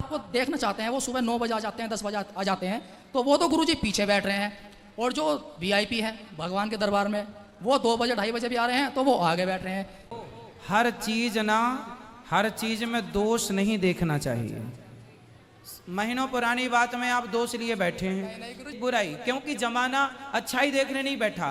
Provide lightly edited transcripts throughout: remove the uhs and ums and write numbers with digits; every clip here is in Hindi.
आपको देखना चाहते हैं, वो सुबह 9 बजे आ जाते हैं, 10 बजे आ जाते हैं, तो वो तो गुरुजी पीछे बैठ रहे हैं। और जो वीआईपी है भगवान के दरबार में, वो 2 बजे 2:30 बजे भी आ रहे हैं, तो वो आगे बैठ रहे हैं। हर चीज में दोष नहीं देखना चाहिए। महीनों पुरानी बात में आप दोष लिए बैठे हैं, बुराई, क्योंकि जमाना अच्छाई देखने नहीं बैठा,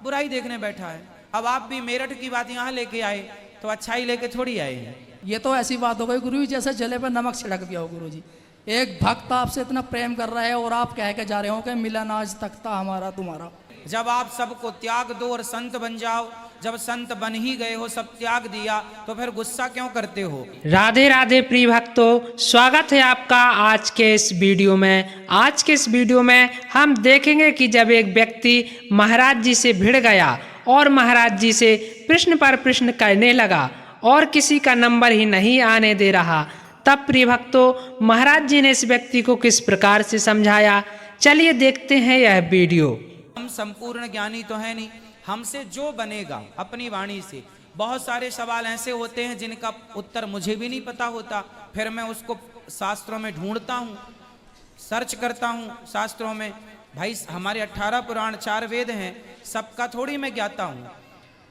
बुराई देखने बैठा है। अब आप भी मेरठ की बात यहाँ लेके आए तो अच्छाई लेके थोड़ी आए हैं। ये तो ऐसी बात हो गई गुरुजी जैसे जले पर नमक छिड़क दिया हो। गुरुजी, एक भक्त आपसे इतना प्रेम कर रहा है और आप कह के जा रहे हो कि मिलन आज तक था हमारा तुम्हारा। जब आप सबको त्याग दो और संत बन जाओ, जब संत बन ही गए हो, सब त्याग दिया, तो फिर गुस्सा क्यों करते हो? राधे राधे प्रिय भक्तों, स्वागत है आपका आज के इस वीडियो में। आज के इस वीडियो में हम देखेंगे कि जब एक व्यक्ति महाराज जी से भिड़ गया और महाराज जी से प्रश्न पर प्रश्न करने लगा और किसी का नंबर ही नहीं आने दे रहा, तब प्रिय भक्तों महाराज जी ने इस व्यक्ति को किस प्रकार से समझाया, चलिए देखते हैं यह वीडियो। हम संपूर्ण ज्ञानी तो है नहीं, हमसे जो बनेगा अपनी वाणी से। बहुत सारे सवाल ऐसे होते हैं जिनका उत्तर मुझे भी नहीं पता होता, फिर मैं उसको शास्त्रों में ढूंढता हूँ, सर्च करता हूँ शास्त्रों में। भाई हमारे 18 पुराण 4 वेद हैं, सबका थोड़ी मैं ज्ञाता हूँ।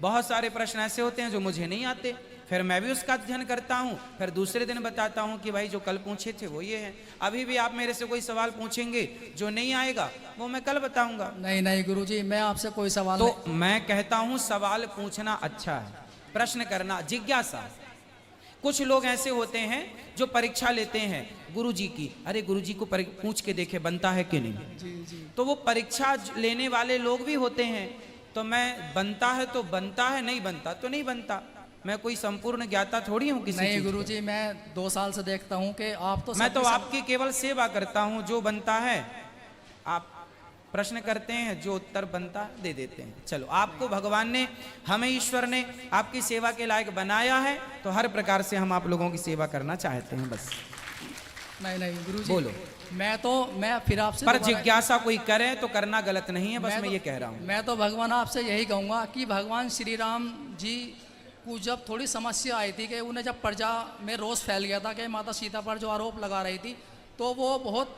बहुत सारे प्रश्न ऐसे होते हैं जो मुझे नहीं आते, फिर मैं भी उसका अध्ययन करता हूँ, फिर दूसरे दिन बताता हूँ कि भाई जो कल पूछे थे वो ये है। अभी भी आप मेरे से कोई सवाल पूछेंगे, जो नहीं आएगा वो मैं कल बताऊंगा। नहीं नहीं गुरुजी, मैं आपसे कोई सवाल तो नहीं। मैं कहता हूँ सवाल पूछना अच्छा है, प्रश्न करना, जिज्ञासा। कुछ लोग ऐसे होते हैं जो परीक्षा लेते हैं गुरुजी की, अरे गुरुजी को पूछ के देखे बनता है कि नहीं। जी जी। तो वो परीक्षा लेने वाले लोग भी होते हैं। तो मैं बनता है तो बनता है, नहीं बनता तो नहीं बनता। मैं कोई संपूर्ण ज्ञाता थोड़ी हूँ किसी नहीं चीज़ का। गुरुजी, मैं 2 साल से देखता हूँ कि आप तो मैं तो आपकी केवल सेवा करता हूँ। जो बनता है आप प्रश्न करते हैं, जो उत्तर बनता है दे देते हैं। चलो, आपको भगवान ने, हमें ईश्वर ने आपकी सेवा के लायक बनाया है, तो हर प्रकार से हम आप लोगों की सेवा करना चाहते हैं। बस नहीं नहीं गुरुजी, बोलो। मैं फिर आपसे पर जिज्ञासा कोई करे तो करना गलत नहीं है, बस मैं तो ये कह रहा हूँ। मैं तो भगवान आपसे यही कहूँगा कि भगवान श्री राम जी को जब थोड़ी समस्या आई थी कि उन्हें जब प्रजा में रोष फैल गया था कि माता सीता पर जो आरोप लगा रही थी, तो वो बहुत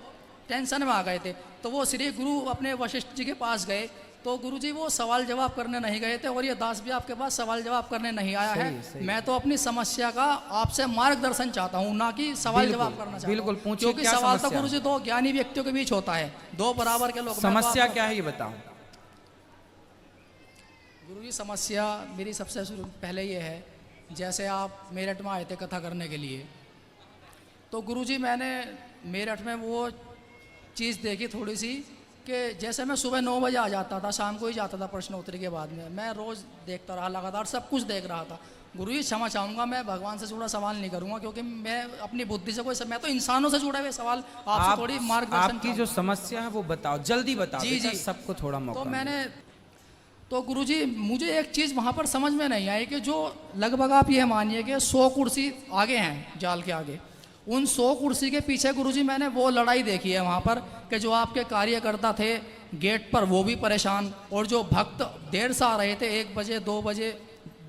टेंशन में आ गए थे। तो वो श्री गुरु अपने वशिष्ठ जी के पास गए, तो गुरु जी वो सवाल जवाब करने नहीं गए थे, और ये दास भी आपके पास सवाल जवाब करने नहीं आया है। मैं तो अपनी समस्या का आपसे मार्गदर्शन चाहता हूँ, ना कि सवाल जवाब करना चाहता हूँ। बिल्कुल पूछिए, क्योंकि क्या सवाल तो समस्या गुरु जी 2 ज्ञानी व्यक्तियों के बीच होता है, 2 बराबर के लोग। समस्या क्या है ये बताओ। गुरुजी समस्या मेरी सबसे पहले ये है, जैसे आप मेरठ में आए थे कथा करने के लिए, तो गुरुजी मैंने मेरठ में वो चीज़ देखी थोड़ी सी कि जैसे मैं सुबह 9 बजे आ जाता था, शाम को ही जाता था प्रश्नोत्तरी के बाद में, मैं रोज़ देखता रहा, लगातार सब कुछ देख रहा था। गुरुजी क्षमा चाहूँगा, मैं भगवान से जुड़ा सवाल नहीं करूँगा, क्योंकि मैं अपनी बुद्धि से मैं तो इंसानों से जुड़े हुए सवाल आपसे थोड़ी मार्गदर्शन। आपकी जो समस्या है वो बताओ, जल्दी बताओ। जी जी, सबको थोड़ा मौका। तो गुरुजी मुझे एक चीज़ वहाँ पर समझ में नहीं आई कि जो लगभग आप ये मानिए कि 100 कुर्सी आगे हैं जाल के आगे, उन 100 कुर्सी के पीछे गुरुजी मैंने वो लड़ाई देखी है वहाँ पर कि जो आपके कार्यकर्ता थे गेट पर वो भी परेशान, और जो भक्त देर से आ रहे थे 1 बजे 2 बजे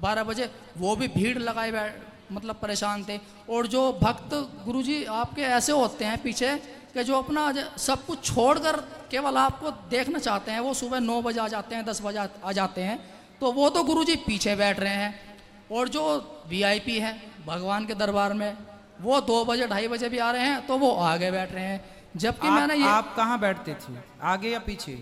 12 बजे वो भी भीड़ लगाए मतलब परेशान थे। और जो भक्त गुरुजी आपके ऐसे होते हैं पीछे कि जो अपना सब कुछ छोड़कर केवल आपको देखना चाहते हैं, वो सुबह 9 बजे आ जाते हैं, 10 बजे आ जाते हैं, तो वो तो गुरुजी पीछे बैठ रहे हैं। और जो वीआईपी है भगवान के दरबार में, वो 2 बजे 2:30 बजे भी आ रहे हैं, तो वो आगे बैठ रहे हैं। जबकि मैंने ये, आप कहाँ बैठते थे, आगे या पीछे?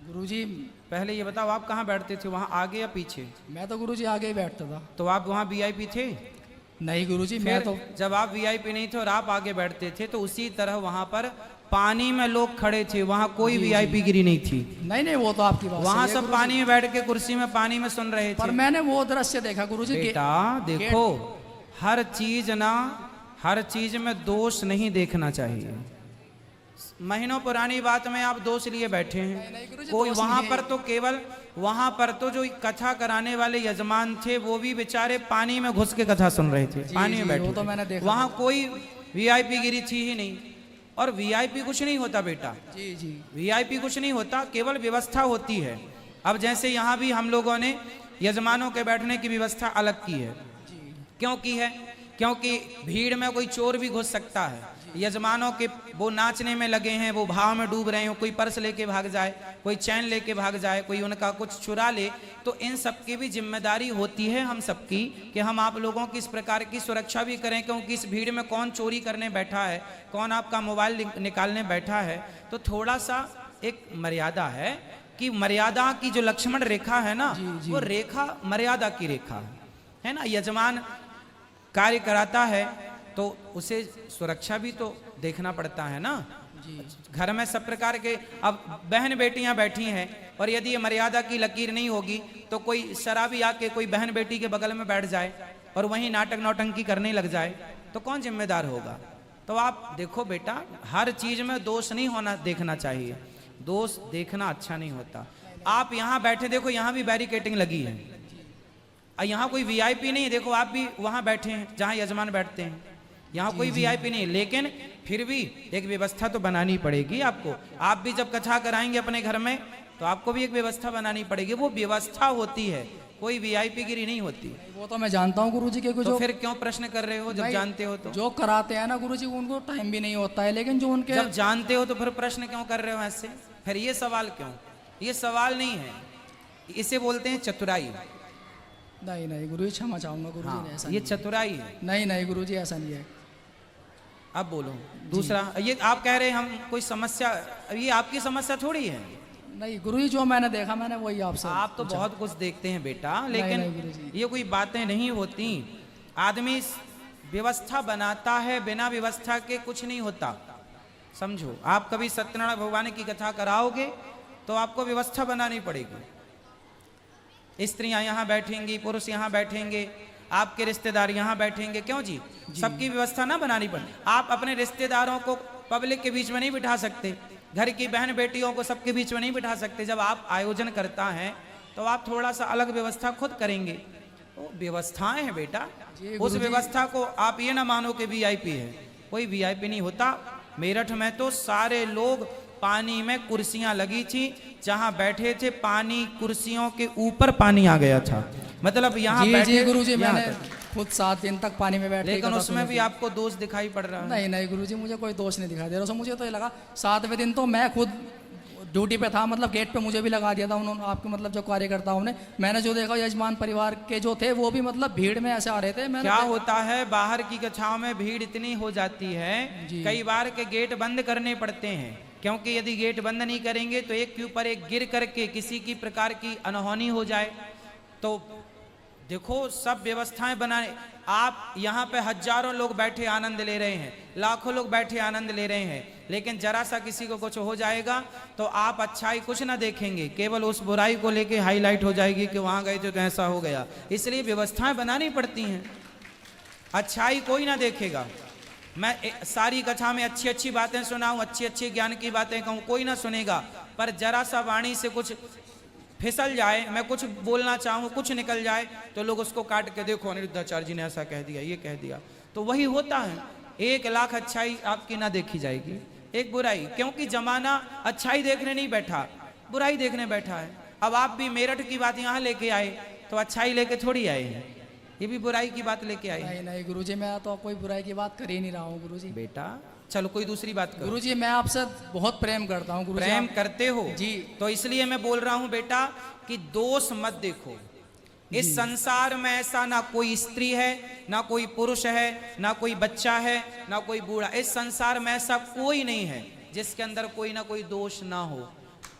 गुरुजी पहले ये बताओ, आप कहाँ बैठते थे, वहाँ आगे या पीछे? मैं तो गुरुजी आगे ही बैठता था। तो आप वहाँ वीआईपी थे? नहीं गुरुजी, मैं तो जब आप वीआईपी नहीं थे और आप आगे बैठते थे, तो उसी तरह वहाँ पर पानी में लोग खड़े थे, वहाँ कोई वीआईपी गिरी नहीं थी। नहीं वो तो आपकी बात, वहाँ सब पानी में बैठ के कुर्सी में पानी में सुन रहे थे। पर मैंने वो दृश्य देखा गुरुजी। बेटा देखो, हर चीज में दोष नहीं देखना चाहिए। महीनों पुरानी बात में आप दोष लिए बैठे हैं। कोई वहां पर तो केवल वहां पर तो जो कथा कराने वाले यजमान थे वो भी बेचारे पानी में घुस के कथा सुन रहे थे, पानी में बैठे। तो मैंने देखा, वहां कोई वीआईपी गिरी थी ही नहीं। और वीआईपी कुछ नहीं होता बेटा, जी जी, वीआईपी कुछ नहीं होता, केवल व्यवस्था होती है। अब जैसे यहाँ भी हम लोगों ने यजमानों के बैठने की व्यवस्था अलग की है। क्यों की है? क्योंकि भीड़ में कोई चोर भी घुस सकता है। यजमानों के वो नाचने में लगे हैं, वो भाव में डूब रहे हो, कोई पर्स लेके भाग जाए, कोई चैन लेके भाग जाए, कोई उनका कुछ चुरा ले, तो इन सब की भी जिम्मेदारी होती है हम सबकी कि हम आप लोगों की इस प्रकार की सुरक्षा भी करें, क्योंकि इस भीड़ में कौन चोरी करने बैठा है, कौन आपका मोबाइल निकालने बैठा है। तो थोड़ा सा एक मर्यादा है कि मर्यादा की जो लक्ष्मण रेखा है ना, वो रेखा मर्यादा की रेखा है ना। यजमान कार्य कराता है तो उसे सुरक्षा भी तो देखना पड़ता है ना। घर में सब प्रकार के, अब बहन बेटियां बैठी हैं और यदि ये मर्यादा की लकीर नहीं होगी तो कोई शराबी आके कोई बहन बेटी के बगल में बैठ जाए और वहीं नाटक नौटंकी करने लग जाए तो कौन जिम्मेदार होगा। तो आप देखो बेटा, हर चीज में दोष नहीं होना देखना चाहिए, दोष देखना अच्छा नहीं होता। आप यहाँ बैठे देखो, यहाँ भी बैरिकेटिंग लगी है, यहाँ कोई वीआईपी नहीं है, देखो आप भी वहां बैठे हैं जहां यजमान बैठते हैं, यहाँ कोई वीआईपी नहीं है, लेकिन फिर भी एक व्यवस्था तो बनानी पड़ेगी आपको। आप भी जब कथा कराएंगे अपने घर में तो आपको भी एक व्यवस्था बनानी पड़ेगी, वो व्यवस्था होती है, कोई वीआईपी गिरी नहीं होती। वो तो मैं जानता हूँ गुरुजी के, तो फिर क्यों प्रश्न कर रहे हो जब जानते हो तो? जो कराते हैं ना गुरुजी उनको टाइम भी नहीं होता है, लेकिन जो उनके जब जानते हो तो फिर प्रश्न क्यों कर रहे हो ऐसे? फिर ये सवाल क्यों? ये सवाल नहीं है, इसे बोलते हैं चतुराई। नहीं नहीं गुरुजी, क्षमा चाहूंगा गुरुजी, हाँ, ऐसा ये चतुराई है। नहीं नहीं गुरुजी, ऐसा नहीं है। अब बोलो दूसरा। ये आप कह रहे हैं हम कोई समस्या, ये आपकी समस्या थोड़ी है। नहीं गुरुजी, जो मैंने देखा मैंने वही आपसे आप तो बहुत कुछ देखते हैं बेटा, लेकिन नहीं गुरुजी। ये कोई बातें नहीं होती। आदमी व्यवस्था बनाता है, बिना व्यवस्था के कुछ नहीं होता, समझो। आप कभी सत्यनारायण भगवान की कथा कराओगे तो आपको व्यवस्था बनानी पड़ेगी। स्त्रियां यहाँ बैठेंगी, पुरुष यहाँ बैठेंगे, आपके रिश्तेदार यहाँ बैठेंगे, क्यों जी? सबकी व्यवस्था ना बनानी पड़े। आप अपने रिश्तेदारों को पब्लिक के बीच में नहीं बिठा सकते, घर की बहन बेटियों को सबके बीच में नहीं बिठा सकते। जब आप आयोजन करता है तो आप थोड़ा सा अलग व्यवस्था खुद करेंगे। तो व्यवस्थाएं हैं बेटा, उस व्यवस्था को आप ये ना मानो कि वीआईपी है, कोई वीआईपी नहीं होता। मेरठ में तो सारे लोग, पानी में कुर्सियां लगी थी, जहां बैठे थे पानी, कुर्सियों के ऊपर पानी आ गया था, मतलब यहाँ बैठे। गुरुजी मैंने खुद 7 दिन तक पानी में बैठे, लेकिन उसमें भी आपको दोष दिखाई पड़ रहा है। नहीं नहीं गुरुजी, मुझे कोई दोष नहीं दिखाई दे रहा। मुझे तो ये लगा 7वें दिन तो मैं खुद ड्यूटी पे था, मतलब गेट पे मुझे भी लगा दिया था उन्होंने, आपके मतलब जो कार्यकर्ताओं ने। मैंने जो देखा यजमान परिवार के जो थे वो भी मतलब भीड़ में ऐसे आ रहे थे। क्या होता है, बाहर की कक्षाओं में भीड़ इतनी हो जाती है, कई बार के गेट बंद करने पड़ते हैं, क्योंकि यदि गेट बंद नहीं करेंगे तो एक के ऊपर एक गिर करके किसी की प्रकार की अनहोनी हो जाए। तो देखो सब व्यवस्थाएं बनाने, आप यहाँ पे हजारों लोग बैठे आनंद ले रहे हैं, लाखों लोग बैठे आनंद ले रहे हैं, लेकिन जरा सा किसी को कुछ हो जाएगा तो आप अच्छाई कुछ ना देखेंगे, केवल उस बुराई को लेके हाईलाइट हो जाएगी कि वहां गए तो ऐसा हो गया। इसलिए व्यवस्थाएं बनानी पड़ती हैं, अच्छाई कोई ना देखेगा। मैं सारी कथा में अच्छी अच्छी बातें सुनाऊं, अच्छी अच्छी ज्ञान की बातें कहूं, कोई ना सुनेगा। पर जरा सा वाणी से कुछ फिसल जाए, मैं कुछ बोलना चाहूँ, कुछ निकल जाए तो लोग उसको काट के, देखो अनिरुद्धाचार्य जी ने ऐसा कह दिया, ये कह दिया। तो वही होता है, 1 लाख अच्छाई आपकी ना देखी जाएगी, एक बुराई, क्योंकि जमाना अच्छाई देखने नहीं बैठा, बुराई देखने बैठा है। अब आप भी मेरठ की बात यहाँ लेके आए तो अच्छाई लेके थोड़ी आए हैं, ये भी बुराई की बात लेके आए। नहीं नहीं गुरुजी, मैं तो कोई बुराई की बात कर ही नहीं रहा हूँ गुरुजी। बेटा चलो कोई दूसरी बात करो। गुरुजी मैं आपसे बहुत प्रेम करता हूँ गुरुजी। प्रेम करते हो जी, तो इसलिए मैं बोल रहा हूँ बेटा कि दोष मत देखो। इस संसार में ऐसा ना कोई स्त्री है, ना कोई पुरुष है, ना कोई बच्चा है, ना कोई बूढ़ा। इस संसार में ऐसा कोई नहीं है जिसके अंदर कोई ना कोई दोष ना हो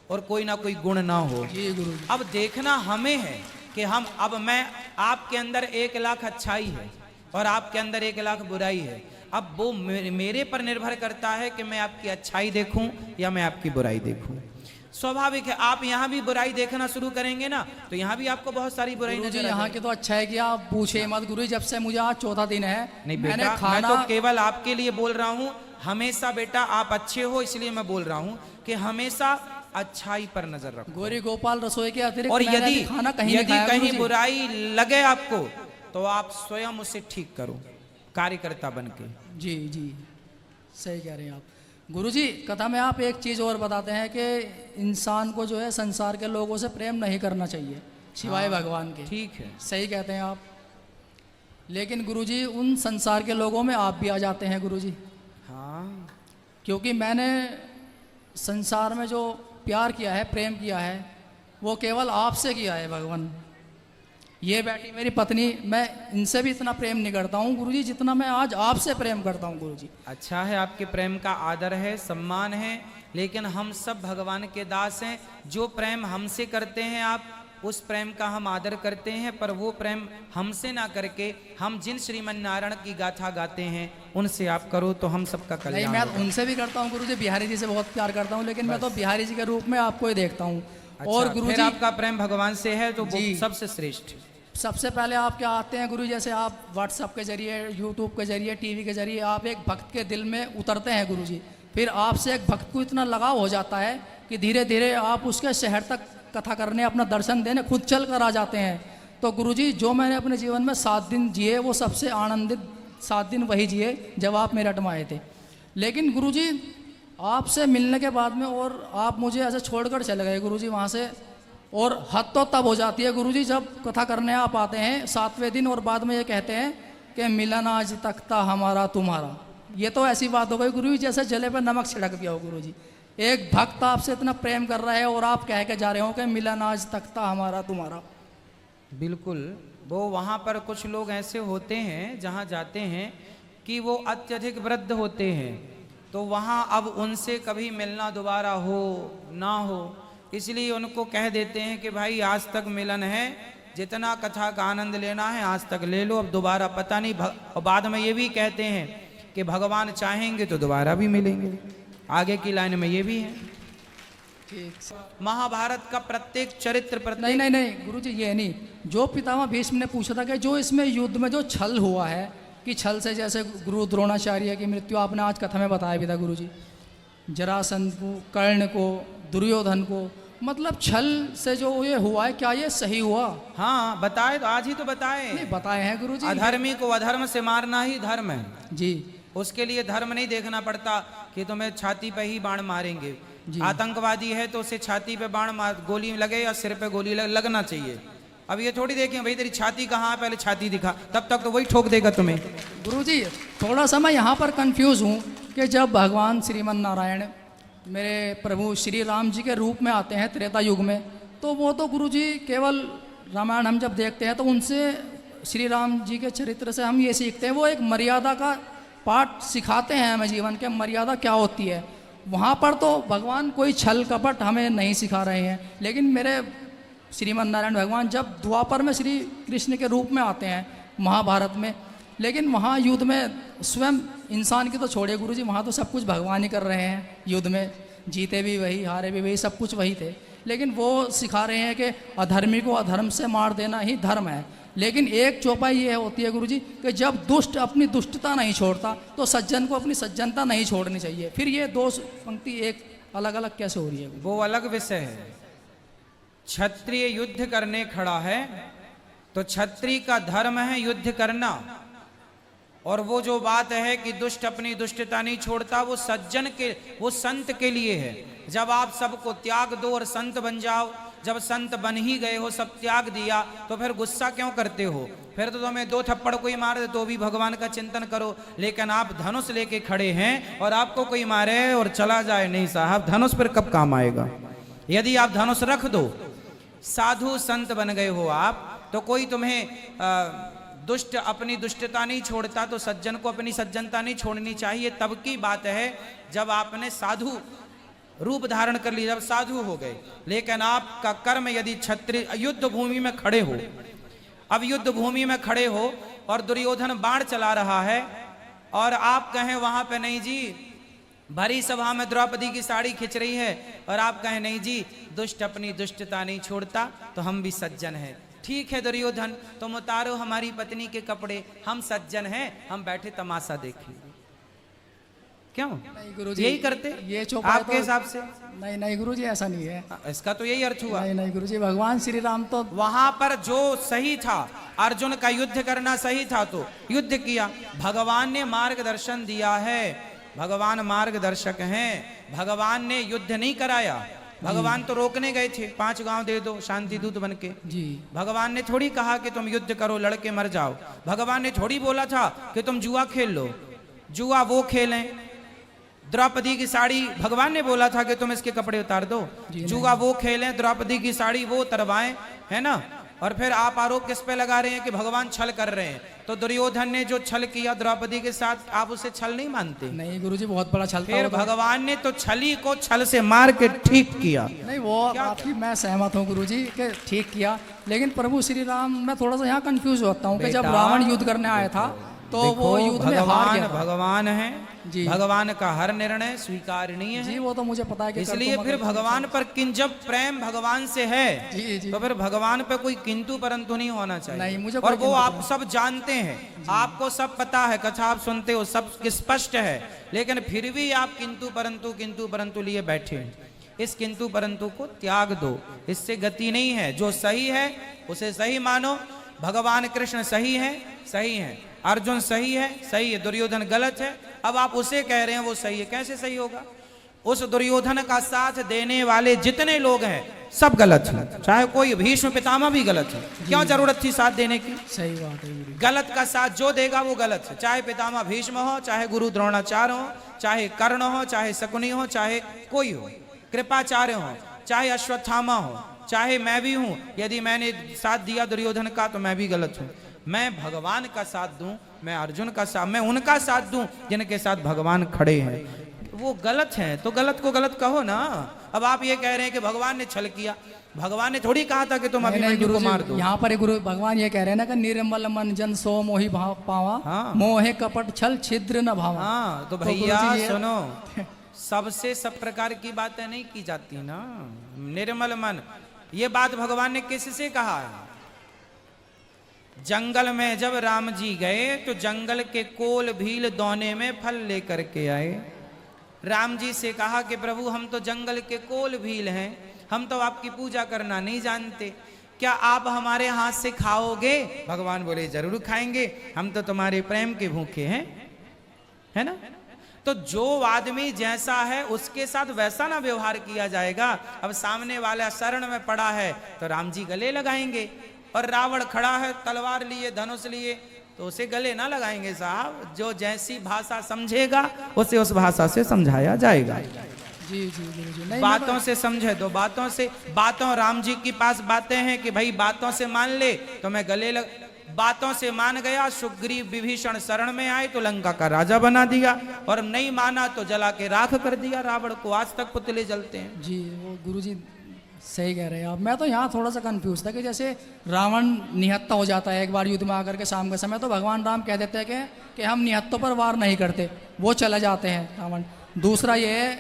और कोई ना कोई गुण ना हो। जी गुरुजी। अब देखना हमें है कि हम, अब मैं, आपके अंदर 1 लाख अच्छाई है और आपके अंदर 1 लाख बुराई है। अब वो मेरे पर निर्भर करता है कि मैं आपकी अच्छाई देखूं या मैं आपकी बुराई देखूं। स्वाभाविक है, आप यहाँ भी बुराई देखना शुरू करेंगे ना तो यहाँ भी आपको बहुत सारी बुराई नजर आएगी। यहाँ के तो अच्छा है कि आप पूछे मत गुरुजी, जब से मुझे आज 4था दिन है। नहीं बेटा, मैं तो केवल आपके लिए बोल रहा हूँ। हमेशा बेटा आप अच्छे हो, इसलिए मैं बोल रहा हूँ कि हमेशा अच्छाई पर नजर रखो। गौरी गोपाल रसोई के अतिरिक्त और यदि खाना कहीं बुराई लगे आपको तो आप स्वयं उसे ठीक करो, कार्यकर्ता बन के। जी जी सही कह रहे हैं आप गुरुजी। कथा में आप एक चीज़ और बताते हैं कि इंसान को जो है संसार के लोगों से प्रेम नहीं करना चाहिए सिवाय भगवान के। ठीक है, सही कहते हैं आप। लेकिन गुरुजी उन संसार के लोगों में आप भी आ जाते हैं गुरुजी, हाँ, क्योंकि मैंने संसार में जो प्यार किया है, प्रेम किया है, वो केवल आपसे किया है भगवान। ये बेटी मेरी पत्नी, मैं इनसे भी इतना प्रेम नहीं करता हूँ गुरुजी जितना मैं आज आपसे प्रेम करता हूँ गुरुजी। अच्छा है, आपके प्रेम का आदर है, सम्मान है, लेकिन हम सब भगवान के दास हैं। जो प्रेम हमसे करते हैं आप, उस प्रेम का हम आदर करते हैं, पर वो प्रेम हमसे ना करके हम जिन श्रीमन नारायण की गाथा गाते हैं उनसे आप करो तो हम सबका नहीं, कल्याण मैं होगा। उनसे भी करता हूँ गुरुजी, बिहारी जी से बहुत प्यार करता हूँ, लेकिन मैं तो बिहारी जी के रूप में आपको ही देखता हूँ। अच्छा, और फिर गुरुजी आपका प्रेम भगवान से है तो वो जी। सबसे श्रेष्ठ। सबसे पहले आप क्या आते हैं गुरु, जैसे आप व्हाट्सएप के जरिए, यूट्यूब के जरिए, टीवी के जरिए आप एक भक्त के दिल में उतरते हैं गुरु जी। फिर आपसे एक भक्त को इतना लगाव हो जाता है कि धीरे धीरे आप उसके शहर तक कथा करने, अपना दर्शन देने खुद चल कर आ जाते हैं। तो गुरु जी, जो मैंने अपने जीवन में 7 दिन जिए, वो सबसे आनंदित 7 दिन वही जिए जब आप मेरे हट में आए थे। लेकिन गुरु जी, आपसे मिलने के बाद में और आप मुझे ऐसे छोड़कर चले गए गुरु जी वहाँ से, और हद तो तब हो जाती है गुरुजी जब कथा करने आप आते हैं 7वें दिन और बाद में ये कहते हैं कि मिलन आज तक था हमारा तुम्हारा। ये तो ऐसी बात हो गई गुरुजी जैसे जले पे नमक छिड़क दिया हो गुरुजी। एक भक्त आपसे इतना प्रेम कर रहा है और आप कह के जा रहे हो कि मिलन आज तक था हमारा तुम्हारा। बिल्कुल, वो वहाँ पर कुछ लोग ऐसे होते हैं जहाँ जाते हैं कि वो अत्यधिक वृद्ध होते हैं, तो वहाँ अब उनसे कभी मिलना दोबारा हो ना हो, इसलिए उनको कह देते हैं कि भाई आज तक मिलन है, जितना कथा का आनंद लेना है आज तक ले लो, अब दोबारा पता नहीं। और बाद में ये भी कहते हैं कि भगवान चाहेंगे तो दोबारा भी मिलेंगे। आगे की लाइन में ये भी है। ठीक, महाभारत का प्रत्येक चरित्र नहीं नहीं नहीं गुरुजी, ये नहीं। जो पितामह भीष्म ने पूछा था कि जो इसमें युद्ध में जो छल हुआ है, कि छल से जैसे गुरु द्रोणाचार्य की मृत्यु आपने आज कथा में बताया भी था गुरुजी, जरासंध को, कर्ण को, दुर्योधन को, मतलब छल से जो ये हुआ है, क्या ये सही हुआ? हाँ बताए, तो आज ही तो बताए। नहीं बताए हैं गुरुजी। अधर्मी को अधर्म से मारना ही धर्म है जी। उसके लिए धर्म नहीं देखना पड़ता कि तुम्हें छाती पे ही बाण मारेंगे। जी। आतंकवादी है तो उसे छाती पे बाण मार, गोली लगे या सिर पे गोली लगना चाहिए। अब ये थोड़ी देखें भाई तेरी छाती कहाँ है, पहले छाती दिखा, तब तक तो वही ठोक देगा तुम्हें। गुरुजी, थोड़ा सा मैं यहाँ पर कंफ्यूज हूँ कि जब भगवान श्रीमन नारायण मेरे प्रभु श्री राम जी के रूप में आते हैं त्रेता युग में, तो वो तो गुरुजी केवल रामायण हम जब देखते हैं तो उनसे, श्री राम जी के चरित्र से हम ये सीखते हैं, वो एक मर्यादा का पाठ सिखाते हैं हमें जीवन के, मर्यादा क्या होती है। वहाँ पर तो भगवान कोई छल कपट हमें नहीं सिखा रहे हैं, लेकिन मेरे श्रीमन नारायण भगवान जब द्वापर में श्री कृष्ण के रूप में आते हैं महाभारत में, लेकिन वहाँ युद्ध में स्वयं इंसान की तो छोड़िए गुरुजी, वहाँ तो सब कुछ भगवान ही कर रहे हैं। युद्ध में जीते भी वही, हारे भी वही, सब कुछ वही थे, लेकिन वो सिखा रहे हैं कि अधर्मी को अधर्म से मार देना ही धर्म है। लेकिन एक चौपाई ये होती है गुरुजी कि जब दुष्ट अपनी दुष्टता नहीं छोड़ता तो सज्जन को अपनी सज्जनता नहीं छोड़नी चाहिए। फिर ये दो पंक्ति एक अलग अलग कैसे हो रही है? वो अलग विषय है। क्षत्रिय युद्ध करने खड़ा है तो क्षत्रिय का धर्म है युद्ध करना, और वो जो बात है कि दुष्ट अपनी दुष्टता नहीं छोड़ता, वो सज्जन के, वो संत के लिए है। जब आप सबको त्याग दो और संत बन जाओ, जब संत बन ही गए हो, सब त्याग दिया, तो फिर गुस्सा क्यों करते हो? फिर तो तुम्हें 2 थप्पड़ कोई मार दे तो भी भगवान का चिंतन करो। लेकिन आप धनुष लेके खड़े हैं और आपको कोई मारे और चला जाए, नहीं साहब, धनुष पर कब काम आएगा? यदि आप धनुष रख दो, साधु संत बन गए हो आप, तो कोई तुम्हें दुष्ट अपनी दुष्टता नहीं छोड़ता, तो सज्जन को अपनी सज्जनता नहीं छोड़नी चाहिए। तब की बात है जब आपने साधु रूप धारण कर लिया, जब साधु हो गए। लेकिन आपका कर्म यदि क्षत्रिय, युद्ध भूमि में खड़े हो, अब युद्ध भूमि में खड़े हो और दुर्योधन बाण चला रहा है और आप कहें वहां पे नहीं जी, भरी सभा में द्रौपदी की साड़ी खिंच रही है और आप कहें नहीं जी, दुष्ट अपनी दुष्टता नहीं छोड़ता, तो हम भी सज्जन हैं। ठीक है दुर्योधन, तुम उतारो हमारी पत्नी के कपड़े, हम सज्जन हैं, हम बैठे तमाशा देखेंगे। क्यों? नहीं गुरुजी, यही करते ये आपके हिसाब से? नहीं नहीं गुरुजी, ऐसा नहीं है। इसका तो यही अर्थ हुआ। नहीं नहीं गुरुजी, भगवान श्री राम तो वहां पर जो सही था, अर्जुन का युद्ध करना सही था तो युद्ध किया। भगवान ने मार्गदर्शन दिया है, भगवान मार्गदर्शक हैं, भगवान ने युद्ध नहीं कराया। भगवान तो रोकने गए थे, 5 गांव दे दो शांति दूत बन के। जी भगवान ने थोड़ी कहा कि तुम युद्ध करो, लड़के मर जाओ। भगवान ने थोड़ी बोला था कि तुम जुआ खेल लो, जुआ वो खेलें। द्रौपदी की साड़ी भगवान ने बोला था कि तुम इसके कपड़े उतार दो, जुआ वो खेलें, द्रौपदी की साड़ी वो उतरवाएं, है ना। और फिर आप आरोप किस पे लगा रहे हैं कि भगवान छल कर रहे हैं। तो दुर्योधन ने जो छल किया द्रौपदी के साथ, आप उसे छल नहीं मानते? नहीं गुरुजी, बहुत बड़ा छल था फिर वो तो। भगवान ने तो छली को छल से मार के ठीक किया। नहीं वो आपकी मैं सहमत हूँ गुरुजी कि ठीक किया, लेकिन प्रभु श्री राम, मैं थोड़ा सा यहाँ कंफ्यूज होता हूँ कि जब बेटा, रावण युद्ध करने आया था तो वो युद्ध में हार गया था। भगवान है जी। भगवान का हर निर्णय स्वीकारनीय है। जी वो तो मुझे पता है कि इसलिए फिर भगवान पर जब प्रेम भगवान से है जी जी तो फिर भगवान पे कोई किंतु परंतु नहीं होना चाहिए। नहीं, मुझे और कोई वो किंतु आप सब जानते हैं, आपको सब पता है, कथा आप सुनते हो, सब स्पष्ट है, लेकिन फिर भी आप किंतु परंतु लिए बैठे हैं। इस किंतु परंतु को त्याग दो, इससे गति नहीं है। जो सही है उसे सही मानो। भगवान कृष्ण सही है, अर्जुन सही है, दुर्योधन गलत है। अब आप उसे कह रहे हैं वो सही है, कैसे सही होगा? उस दुर्योधन का साथ देने वाले जितने लोग हैं सब गलत हैं, चाहे कोई भीष्म पितामह भी गलत है। क्यों जरूरत थी साथ देने की? सही बात है गुरु। गलत का साथ जो देगा वो गलत है, चाहे पितामह भीष्म हो, चाहे गुरु द्रोणाचार्य हो, चाहे कर्ण हो, चाहे शकुनी हो, चाहे कोई हो, कृपाचार्य हो, चाहे अश्वत्थामा हो, चाहे मैं भी हूं। यदि मैंने साथ दिया दुर्योधन का तो मैं भी गलत हूं। मैं भगवान का साथ दूं, मैं अर्जुन का साथ, मैं उनका साथ दूं जिनके साथ भगवान खड़े हैं। वो गलत हैं तो गलत को गलत कहो ना। अब आप ये कह रहे हैं कि भगवान ने छल किया, भगवान ने थोड़ी कहा था कि तुम अभिमन्यु को मार दो। यहाँ पर गुरु भगवान ये कह रहे हैं ना कि निर्मल मन जन सो मोहि भाव पावा, हाँ। मोहे कपट छल छिद्र न भावा। हाँ तो भैया सुनो, सबसे सब प्रकार की बातें नहीं की जाती ना। निर्मल मन, ये बात भगवान ने किससे कहा है? जंगल में जब राम जी गए तो जंगल के कोल भील दोने में फल लेकर के आए। राम जी से कहा कि प्रभु हम तो जंगल के कोल भील हैं, हम तो आपकी पूजा करना नहीं जानते, क्या आप हमारे हाथ से खाओगे? भगवान बोले जरूर खाएंगे, हम तो तुम्हारे प्रेम के भूखे हैं, है ना। तो जो आदमी जैसा है उसके साथ वैसा ना व्यवहार किया जाएगा। अब सामने वाला शरण में पड़ा है तो राम जी गले लगाएंगे, और रावण खड़ा है तलवार लिए धनुष लिए तो उसे गले ना लगाएंगे साहब। जो जैसी भाषा समझेगा उसे उस भाषा से समझाया जाएगा। जी जी गुरु जी। नहीं बातों से समझे दो, बातों राम जी के पास बातें हैं कि भाई बातों से मान ले तो मैं गले लग, बातों से मान गया। सुग्रीव विभीषण शरण में आए तो लंका का राजा बना दिया, और नहीं माना तो जला के राख कर दिया रावण को। आज तक पुतले जलते हैं। जी वो गुरु जी सही कह रहे हैं आप। मैं तो यहाँ थोड़ा सा कंफ्यूज था कि जैसे रावण निहत्था हो जाता है एक बार युद्ध में आकर के शाम के समय, तो भगवान राम कह देते हैं कि हम निहत्तों पर वार नहीं करते, वो चले जाते हैं रावण। दूसरा ये है,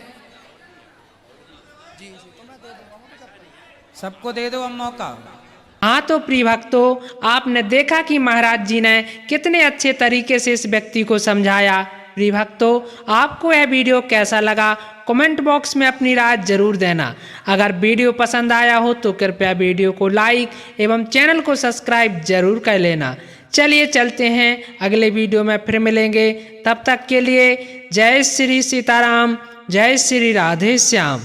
सबको दे दो अब मौका। हाँ तो प्रिय भक्तों, आपने देखा कि महाराज जी ने कितने अच्छे तरीके से इस व्यक्ति को समझाया। प्रिय भक्तों, आपको यह वीडियो कैसा लगा कमेंट बॉक्स में अपनी राय जरूर देना। अगर वीडियो पसंद आया हो तो कृपया वीडियो को लाइक एवं चैनल को सब्सक्राइब जरूर कर लेना। चलिए चलते हैं, अगले वीडियो में फिर मिलेंगे। तब तक के लिए जय श्री सीताराम, जय श्री राधे श्याम।